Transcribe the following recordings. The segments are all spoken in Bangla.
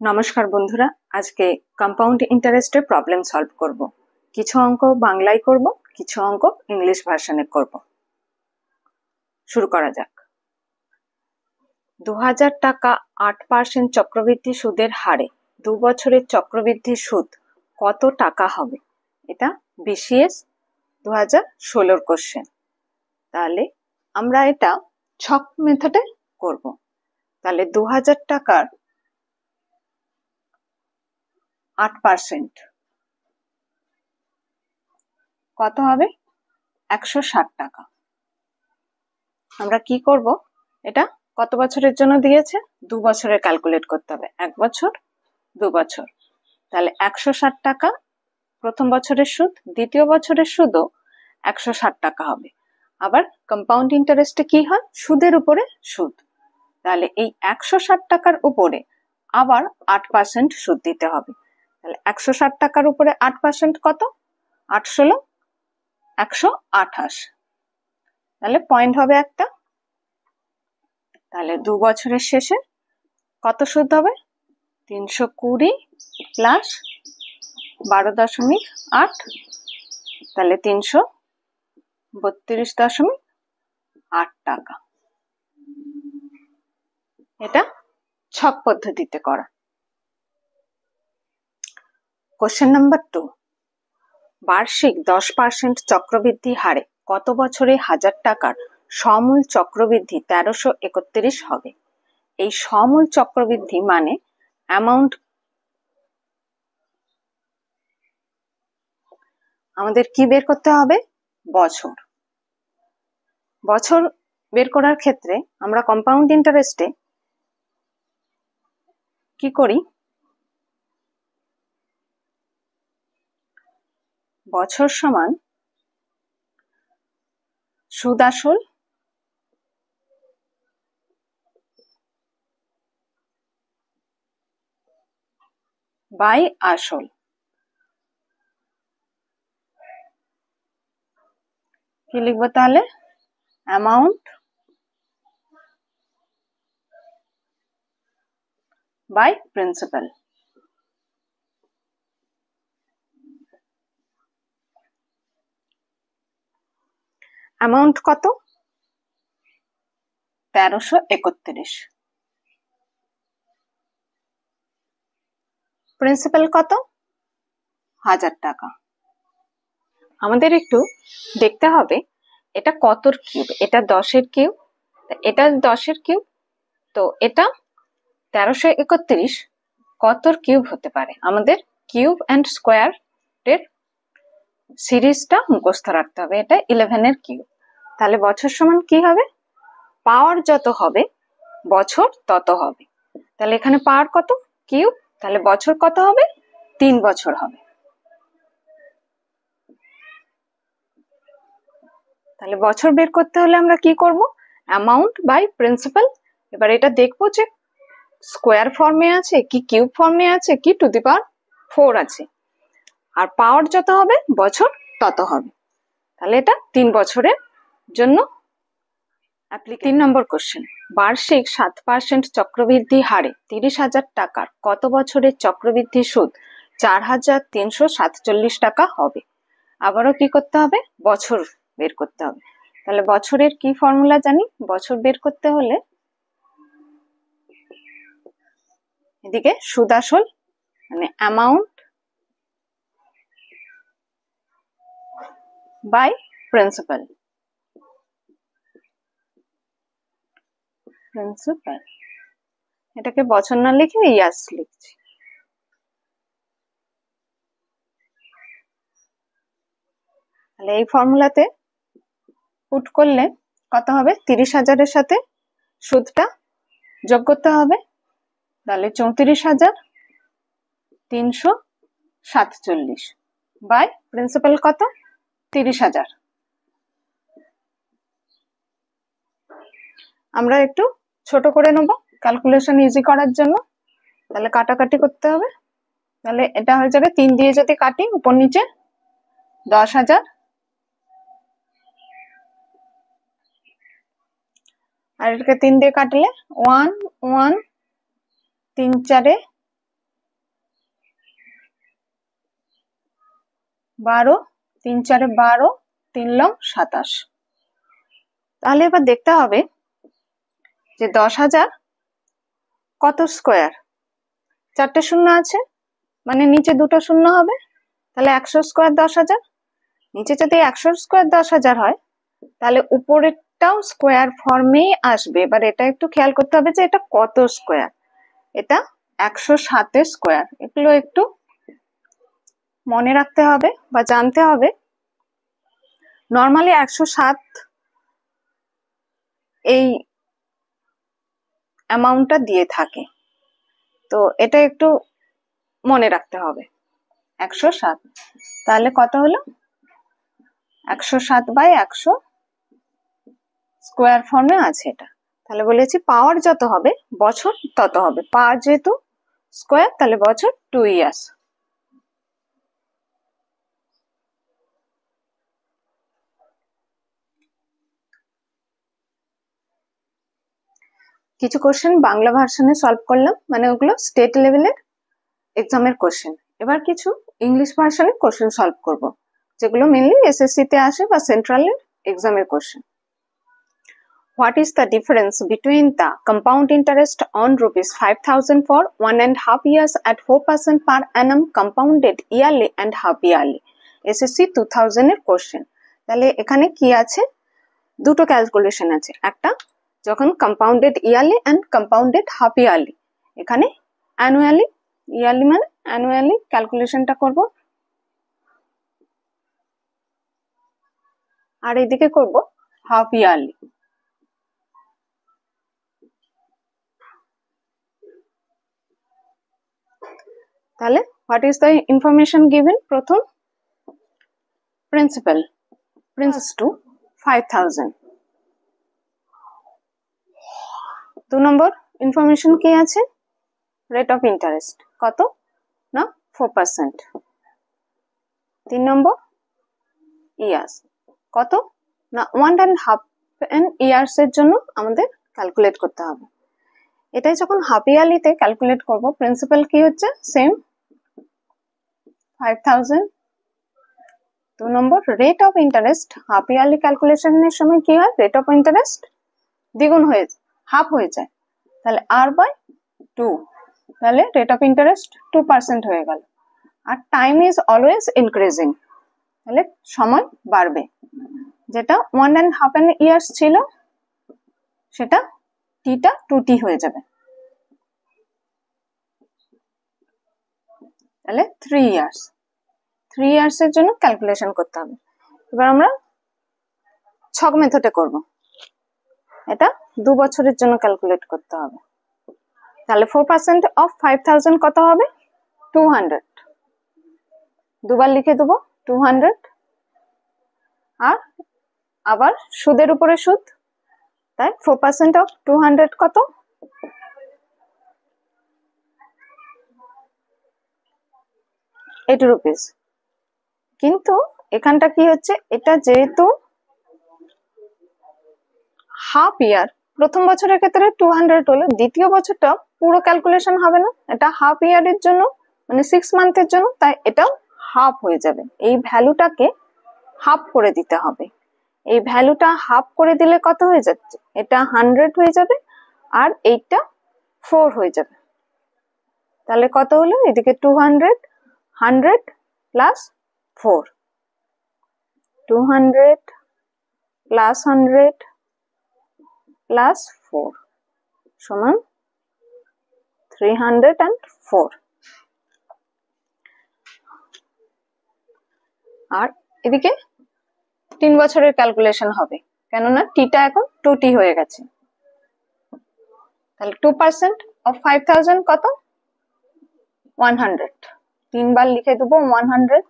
নমস্কার বন্ধুরা, আজকে কম্পাউন্ড ইন্টারেস্টের প্রবলেম সলভ করব। কিছু অঙ্ক বাংলায় করব, কিছু অঙ্ক ইংলিশ ভার্সনে করব। শুরু করা যাক। 2000 টাকা 8% চক্রবৃদ্ধি সুদের হারে 2 বছরের চক্রবৃদ্ধি সুদ কত টাকা হবে? এটা BCS 2016 কোশ্চেন। তাহলে আমরা এটা ছক মেথডে করব। তাহলে 2000 টাকার 8% কত হবে? 160 টাকা। আমরা কি করব, এটা কত বছরের জন্য দিয়েছে? 2 বছরের ক্যালকুলেট করতে হবে। 1 বছর 2 বছর, তাহলে 160 টাকা প্রথম বছরের সুদ, দ্বিতীয় বছরের সুদও 160 টাকা হবে। আবার কম্পাউন্ড ইন্টারেস্টে কি হয়? সুদের উপরে সুদ। তাহলে এই 160 টাকার উপরে আবার 8% সুদ দিতে হবে। তাহলে 160 টাকার উপরে 8% কত? 8 ষোলো 128। তাহলে পয়েন্ট হবে একটা। তাহলে 2 বছরের শেষে কত সুদ হবে? 320 প্লাস 12.8, তাহলে 332.8 টাকা। এটা ছক পদ্ধতিতে করা। কোশ্চেন নাম্বার 2, বার্ষিক 10% চক্রবৃদ্ধি হারে কত বছরে 1000 টাকার সমূল চক্রবৃদ্ধি 1331 হবে? এই সমূল চক্রবৃদ্ধি মানে অ্যামাউন্ট আমাদের কি বের করতে হবে? বছর। বছর বের করার ক্ষেত্রে আমরা কম্পাউন্ড ইন্টারেস্টে কি করি? বছর সমান সুদ আসল বাই আসল। কি লিখবো তাহলে? Amount by principal. অ্যামাউন্ট কত? 1331। প্রিন্সিপাল কত? 1000 টাকা। আমাদের একটু দেখতে হবে এটা কতর কিউব। এটা 10-এর কিউব, এটা 10-এর কিউব, তো এটা 1331 কতর কিউব হতে পারে? আমাদের কিউব অ্যান্ড স্কোয়ার এর সিরিজটা মুখস্থ রাখতে হবে। এটা 11-এর কিউব। তাহলে বছর সমান কি হবে? পাওয়ার যত হবে বছর তত হবে। তাহলে এখানে পাওয়ার কত? কিউব। তাহলে বছর কত হবে? 3 বছর হবে। তাহলে বছর বের করতে হলে আমরা কি করব? Amount by principal. এবার এটা দেখবো যে স্কোয়ার ফর্মে আছে কি কিউব ফর্মে আছে কি টু দি পাওয়ার 4 আছে। আর পাওয়ার যত হবে বছর তত হবে। তাহলে এটা 3 বছরের জন্য। 3 নম্বর কোশ্চেন, বার্ষিক 7% চক্রবৃদ্ধি হারে 30,000 টাকার কত বছরের চক্রবৃদ্ধি সুদ 4,347 টাকা হবে? আবারও কি করতে হবে? বছর বের করতে হবে। তাহলে বছরের কি ফর্মুলা জানি? বছর বের করতে হলে এদিকে সুদ আসল মানে অ্যামাউন্ট বাই প্রিন্সিপাল। প্রিন্সিপাল এটাকে বছর না লিখে ইয়ার্স লিখছি। তাহলে এই ফর্মুলাতে পুট করলে কত হবে? 30,000-এর সাথে সুদটা যোগ করতে হবে। তাহলে 34,347 বাই প্রিন্সিপাল কত? 30,000। আমরা একটু ছোট করে নেব ক্যালকুলেশন ইজি করার জন্য। তাহলে কাটাকাটি করতে হবে। তাহলে এটা হয়ে যাবে 3 দিয়ে যদি কাটি উপর নিচে 10,000, আর এটাকে 3 দিয়ে কাটলে 1 1 3 4 12, 3 4 12, 3 লং 27। তাহলে এবার দেখতে হবে যে 10,000 কত স্কোয়ার। 4টে শূন্য আছে, মানে নিচে 2টো শূন্য হবে, তাহলে 100 স্কোয়ার 10,000। নিচে যদি 100 স্কোয়ার 10,000 হয়, তাহলে উপরেরটাও স্কোয়ার ফর্মেই আসবে। এবার এটা একটু খেয়াল করতে হবে যে এটা কত স্কোয়ার। এটা 107 স্কোয়ার। এগুলো একটু মনে রাখতে হবে বা জানতে হবে। নর্মালি 107 এই অ্যামাউন্টটা দিয়ে থাকে, তো এটা একটু মনে রাখতে হবে। 107, তাহলে কত হলো? 107/100 স্কোয়ার ফর্মে আছে এটা। তাহলে বলেছি পাওয়ার যত হবে বছর তত হবে। পাওয়ার যেহেতু স্কোয়ার, তাহলে বছর 2 ইয়ার্স। কিছু কোশ্চেন বাংলা ভার্সনে সলভ করলাম, মানে ওগুলো স্টেট লেভেলের এক্সামের কোশ্চেন। এবার কিছু ইংলিশ ভার্সনের কোশ্চেন সলভ করব, যেগুলো মেনলি এসএসসি তে আসে বা সেন্ট্রালের এক্সামের question. What is the difference between the compound interest on rupees 5,000 for 1.5 years at 4% per annum compounded yearly and half yearly? SSC 2000 এর কোশ্চেন। তাহলে এখানে কি আছে? দুটো ক্যালকুলেশন আছে, একটা যখন compounded yearly and compounded half yearly, এখানে অ্যানুয়ালি, ইয়ারলি মানে অ্যানুয়ালি ক্যালকুলেশনটা করব, আর এদিকে করব হাফ ইয়ারলি। তাহলে what is the information given? প্রথম principal, princess to 5,000। 2 number information কি আছে? রেট অফ ইন্টারেস্ট কত না 4%। 3 নম্বর ইয়ার্স কত না 1.5 ইয়ার্স এর জন্য আমাদের ক্যালকুলেট করতে হবে। এটাই যখন হাফ ইয়ারলিতে ক্যালকুলেট করব, প্রিন্সিপাল কি হচ্ছে same 5,000। 2 number rate of interest, half yearly ক্যালকুলেশনের সময় কি হয়? রেট অফ ইন্টারেস্ট দ্বিগুণ হয়ে হাফ হয়ে যায়, তাহলে r/2, তাহলে রেট অফ ইন্টারেস্ট 2% হয়ে গেল। আর টাইম ইজ অলওয়েজ ইনক্রিজিং, তাহলে সময় বাড়বে। যেটা 1.5 ইয়ার্স ছিল সেটা টিটা 2t হয়ে যাবে, তাহলে 3 ইয়ার্স। 3 ইয়ার্স এর জন্য ক্যালকুলেশন করতে হবে। এবার আমরা ছক মেথডে করব, এটা 2 বছরের জন্য ক্যালকুলেট করতে হবে। তাহলে 4% অফ 5,000 কত হবে? 200। দুবার লিখে দেবো 200। আর আবার সুদের উপরে সুদ, তাই 4% অফ 200 কত? 80 রুপিস। কিন্তু এখানটা কি হচ্ছে, এটা যেহেতু হাফ ইয়ার, প্রথম বছরের ক্ষেত্রে 200 হলো, দ্বিতীয় বছরটা পুরো ক্যালকুলেশন হবে না, এটা হাফ ইয়ারের জন্য মানে 6 মান্থের জন্য, তাই এটাও হাফ হয়ে যাবে। এই ভ্যালুটাকে হাফ করে দিতে হবে। এই ভ্যালুটা হাফ করে দিলে কত হয়ে যাচ্ছে? এটা 100 হয়ে যাবে আর এইটা 4 হয়ে যাবে। তাহলে কত হলো? এদিকে 200, 100 প্লাস 4, 200 প্লাস 100 প্লাস 4 সমান 304। আর এদিকে 3 বছরের ক্যালকুলেশন হবে, কেননা টিটা এখন 2t হয়ে গেছে। তাহলে 2% অফ 5,000 কত? 100। 3 বার লিখে দেবো 100।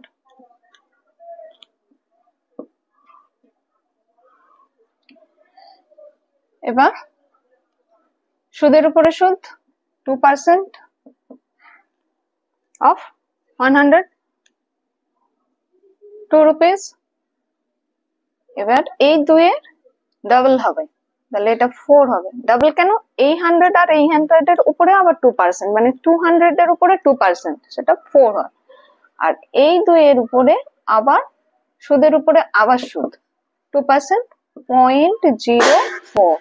এবার সুদের উপরে সুদ 2% অফ 100, 2 রুপিস। এবার এই 2 এর ডাবল হবে, তাহলে এটা 4 হবে। ডাবল কেন? এই 100 আর এই 100 এর উপরে আবার 2%, মানে 200 এর উপরে 2%, সেটা 4 হয়। আর এই 2 এর উপরে আবার সুদের উপরে আবার সুদ 2%, 0.04।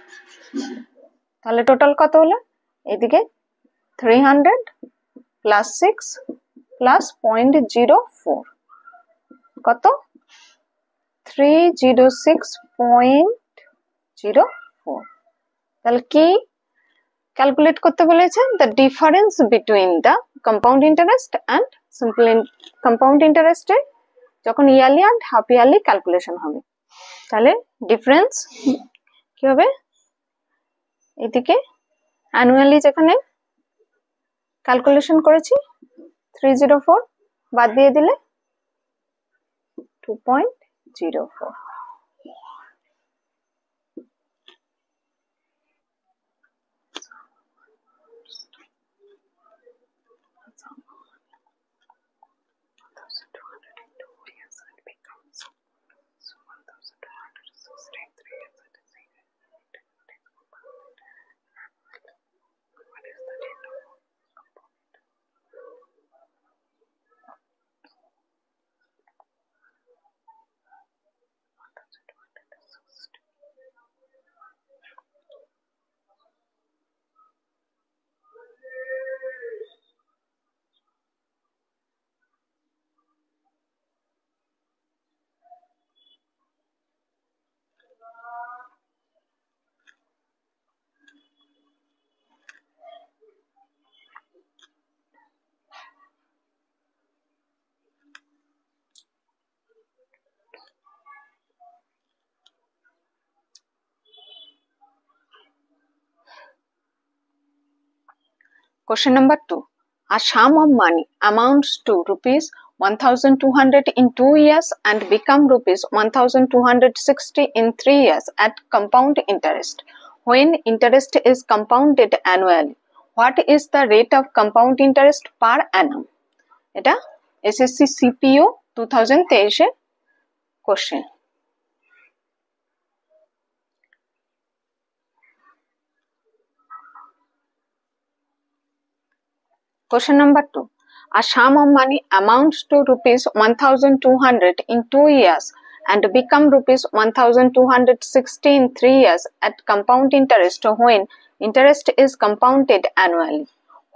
তাহলে টোটাল কত হলো? এদিকে 300 প্লাস 6 প্লাস 0.04 কত? 306.04। তাহলে কি ক্যালকুলেট করতে বলেছে? The difference between the compound interest and simple compound ইন্টারেস্টে যখন yearly and half yearly calculation হবে। তাহলে ডিফারেন্স কি হবে? এদিকে অ্যানুয়ালি যেখানে ক্যালকুলেশন করেছি 304 বাদ দিয়ে দিলে 2.04। Question number 2. A sum of money amounts to rupees 1,200 in 2 years and become rupees 1,260 in 3 years at compound interest. When interest is compounded annually, what is the rate of compound interest per annum? এটা SSC CPO 2023 এর question. Question number 2. A sum of money amounts to rupees 1,200 in 2 years and become rupees 1,260 in 3 years at compound interest when interest is compounded annually.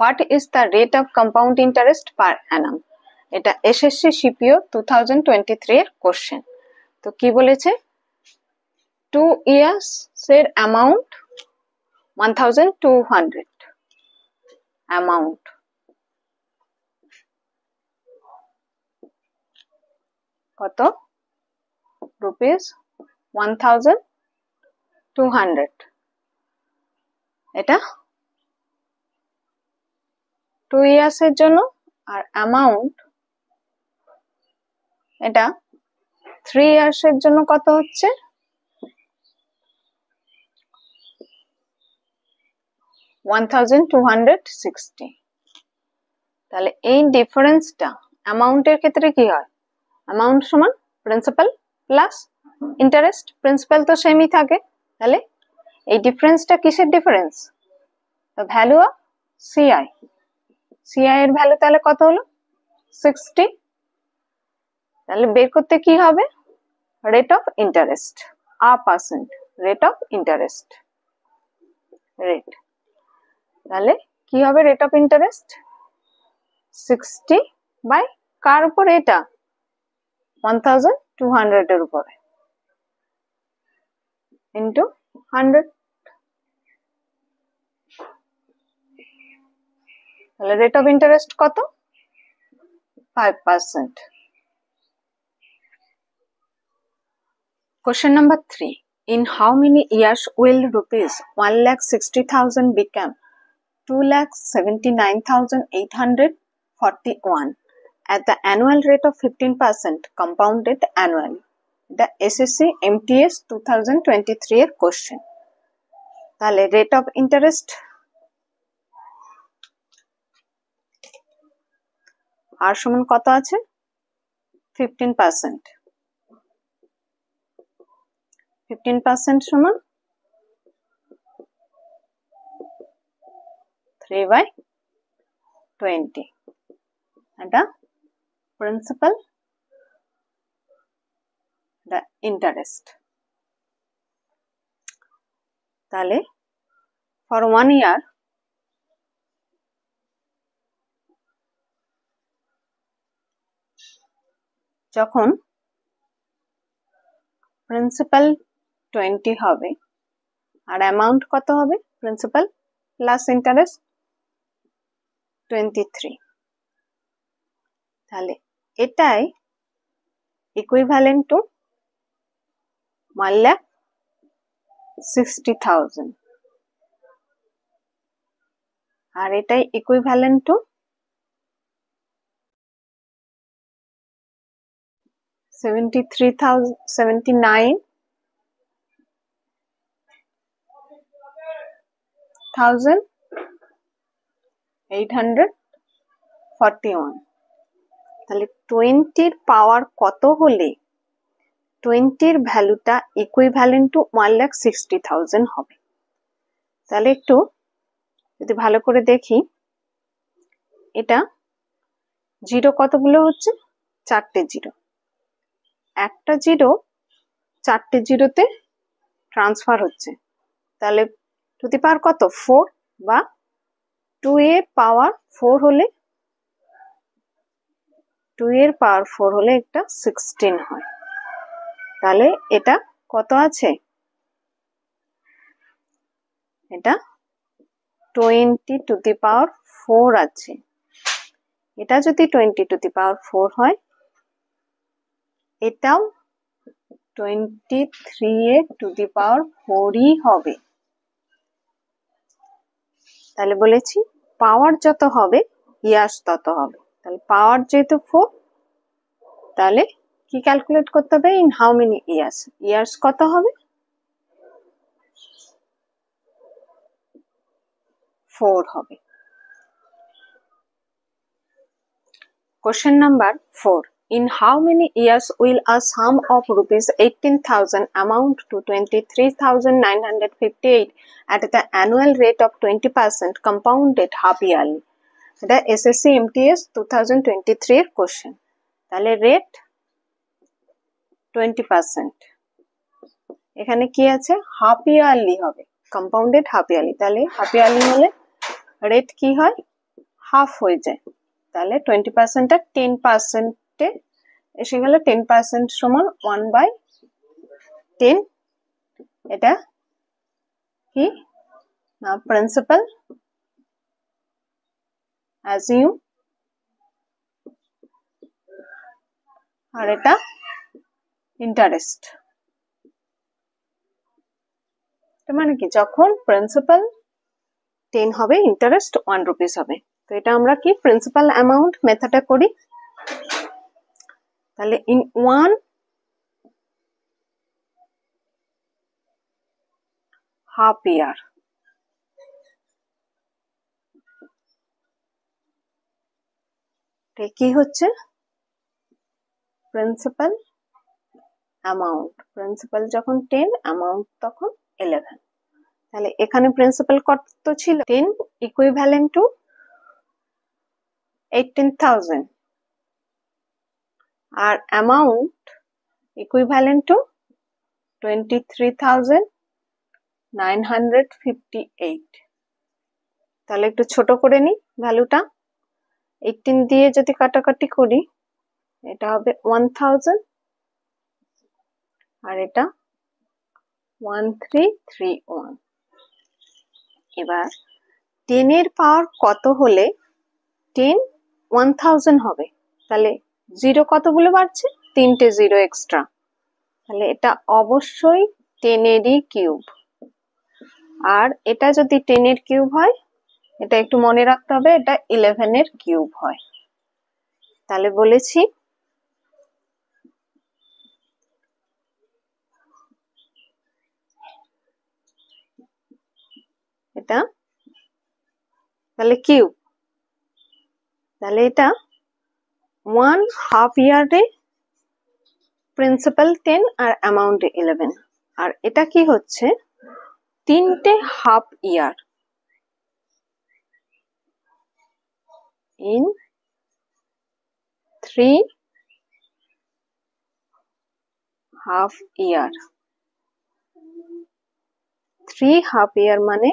What is the rate of compound interest per annum? এটা SSC CPO 2023 এর question. তো কি বলেছে? 2 years এর amount 1,200 amount কত? রুপিস 1,200। এটা 2 years এর জন্য, আর অ্যামাউন্ট এটা 3 years এর জন্য কত হচ্ছে? 1,260। তাহলে এই ডিফারেন্সটা অ্যামাউন্টের ক্ষেত্রে কি হয়? অ্যামাউন্ট সমান প্রিন্সিপাল প্লাস ইন্টারেস্ট, প্রিন্সিপাল তো সেমই থাকে। তাহলে এই ডিফারেন্সটা কিসের difference? The value of CI. CI এর ভ্যালু তাহলে কত হলো? 60। তাহলে বের করতে কি হবে? Rate of interest, % rate of interest rate. তাহলে কি হবে রেট অফ ইন্টারেস্ট? 60 বাই কার উপর? এটা 1,200 এর উপরে ইন্টু 100। তাহলে রেট অফ ইন্টারেস্ট কত? 5%। Question number 3. In how many years will rupees 1,60,000 become 2,79,841 at the annual rate of 15% compounded annually? The SSC MTS 2023 এর question. তাহলে রেট অফ ইন্টারেস্ট আর সমান কত আছে? 15%। 15% সমান 3/20। এটা প্রিন্সিপাল the interest. তাহলে for 1 year যখন প্রিন্সিপাল 20 হবে আর অ্যামাউন্ট কত হবে, প্রিন্সিপাল প্লাস ইন্টারেস্ট 23, তাহলে এটাই ইকুইভ্যালেন্ট টু 1,60,000 আর এটাই ইকুইভ্যালেন্ট টু 79,841। তাহলে 20 পাওয়ার কত হলে 20 ভ্যালুটা ইকুইভ্যালেন্ট টু 1,60,000 হবে। তাহলে একটু যদি ভালো করে দেখি, এটা জিরো কতগুলো হচ্ছে, 4টে জিরো, একটা জিরো 4টে জিরোতে ট্রান্সফার হচ্ছে, তাহলে টু দি পাওয়ার কত 4 বা 2 এর পাওয়ার 4 হলে 2 এর পাওয়ার 4 হলে একটা 16 হয়। তাহলে এটা কত আছে, এটা 20 টু দি পাওয়ার 4 আছে। এটা যদি 20 টু দি পাওয়ার 4 হয়, এটাও 23 টু দি পাওয়ার 4ই হবে। তাহলে বলেছি পাওয়ার যত হবে ইয়ার্স তত হবে। তাহলে পাওয়ার যেহেতু 4, তাহলে কি ক্যালকুলেট করতে হবে, in how many years, years কত হবে 4 হবে। Question number 4. In how many years will a sum of rupees 18,000 amount to 23,958 at the annual rate of 20% compounded half yearly? এটা SSC MTS 2023 এর কোশ্চেন। তাহলে রেট 20%, এখানে কি আছে হাফ ইয়ারলি হবে, কম্পাউন্ডেড হাফ ইয়ারলি। তাহলে হাফ ইয়ারলি হলে রেট কি হয়, হাফ হয়ে যায়। তাহলে 20%টা 10%-এ এসে গেল, 10% সমান 1/10। এটা কি না, প্রিন্সিপাল অ্যাজিউম, আর এটা ইন্টারেস্ট। মানে কি, যখন প্রিন্সিপাল 10 হবে ইন্টারেস্ট 1 রুপিস হবে। তো এটা আমরা কি প্রিন্সিপাল অ্যামাউন্ট মেথডে করি। তাহলে ইন 1 হাফ ইয়ার কি হচ্ছে প্রিন্সিপাল অ্যামাউন্ট, প্রিন্সিপাল যখন 10 অ্যামাউন্ট তখন 11। তাহলে এখানে প্রিন্সিপাল কত ছিল 10 ইকুইভ্যালেন্ট টু 18,000 আর অ্যামাউন্ট ইকুইভ্যালেন্ট টু 23,958। তাহলে একটু ছোট করে নি ভ্যালুটা, 18 দিয়ে যদি কাটাকাটি করি এটা হবে 1000 আর এটা 1331। এবার 10 এর পাওয়ার কত হলে 10 1000 হবে, তাহলে জিরো কতগুলো বাড়ছে, 3টে জিরো এক্সট্রা, তাহলে এটা অবশ্যই 10 এরই কিউব। আর এটা যদি 10 এর কিউব হয়, এটা একটু মনে রাখতে হবে, এটা 11 এর কিউব হয়। তাহলে বলেছি এটা তাহলে কিউব, তাহলে এটা 1 হাফ ইয়ারে প্রিন্সিপাল 10 আর অ্যামাউন্ট 11, আর এটা কি হচ্ছে 3টে half year, in 3 half year. 3 half ইয়ার মানে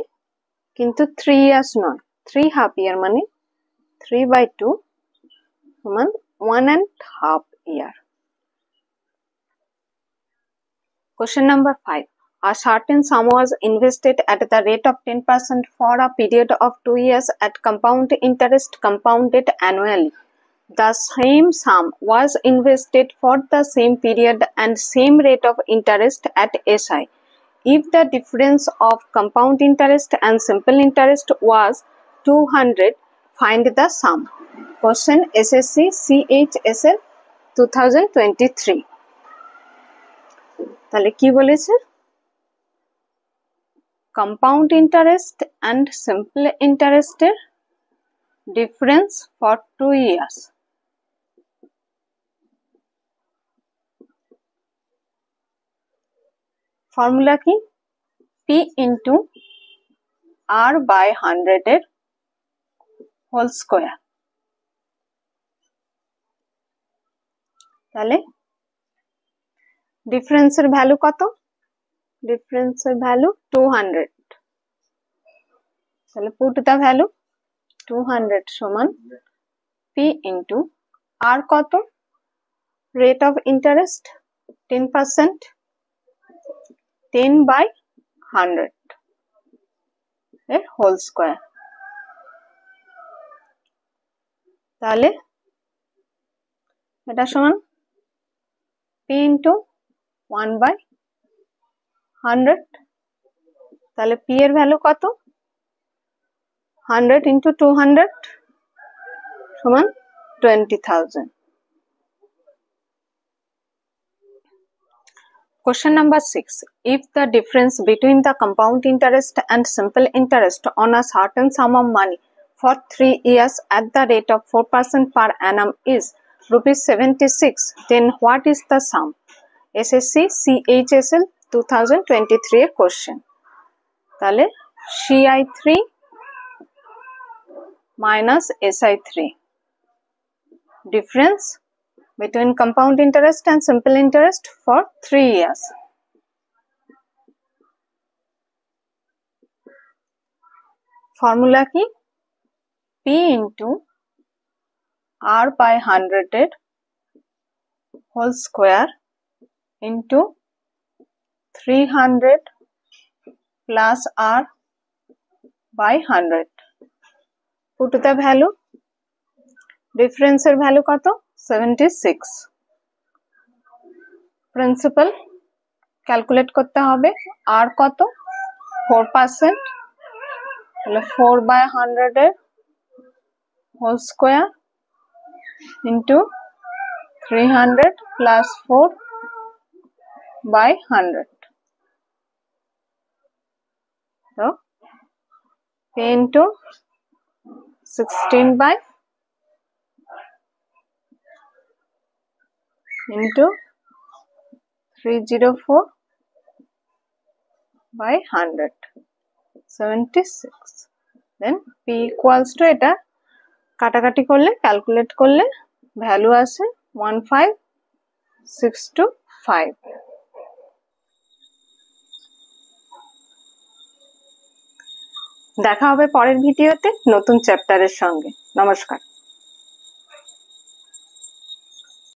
কিন্তু 3 ইয়ার্স নয়, 3 হাফ ইয়ার মানে 3/2 সমান 1.5 year. Question number 5. A certain sum was invested at the rate of 10% for a period of 2 years at compound interest compounded annually. The same sum was invested for the same period and same rate of interest at SI. If the difference of compound interest and simple interest was 200, find the sum. Question SSC CHSL 2023. তাহলে কি বলেছে? কম্পাউন্ড ইন্টারেস্ট অ্যান্ড সিম্পল ইন্টারেস্টের ডিফারেন্স ফর 2 years। ফর্মুলা কি? P ইন্টু R বাই 100 এর হোল স্কোয়ার। তাহলে ডিফারেন্সের ভ্যালু কত? ডিফারেন্সের ভ্যালু 200। তাহলে পুট দা ভ্যালু 200 সমান P ইন্টু R কত? রেট অফ ইন্টারেস্ট 10%, 10/100 এর হোল স্কোয়ার। তাহলে এটা সমান P ইন্টু 1/100। তাহলে P এর ভ্যালু কত? 100 ইন্টু 200 সমান 20,000। Question number 6. If the difference between the compound interest and simple interest on a certain sum of money for 3 years at the rate of 4% per annum is ₹76, then what is the sum? SSC CHSL 2023 question. তাহলে CI3 minus SI3, difference between compound interest and simple interest for 3 years. Formula কি? P into R by 100 এর whole square into 300 plus R by 100. Put the value. Difference এর ভ্যালু কত? 76। প্রিন্সিপাল ক্যালকুলেট করতে হবে। আর কত? 4%। তাহলে 4/100 এর হোল স্কোয়ার ইন্টু 300 প্লাস 4/100। তো P into 16 into 304/100, 76। Then P equals to এটা কাটাকাটি করলে ক্যালকুলেট করলে ভ্যালু আসে 15625। দেখা হবে পরের ভিডিওতে নতুন চ্যাপ্টারের সঙ্গে। নমস্কার।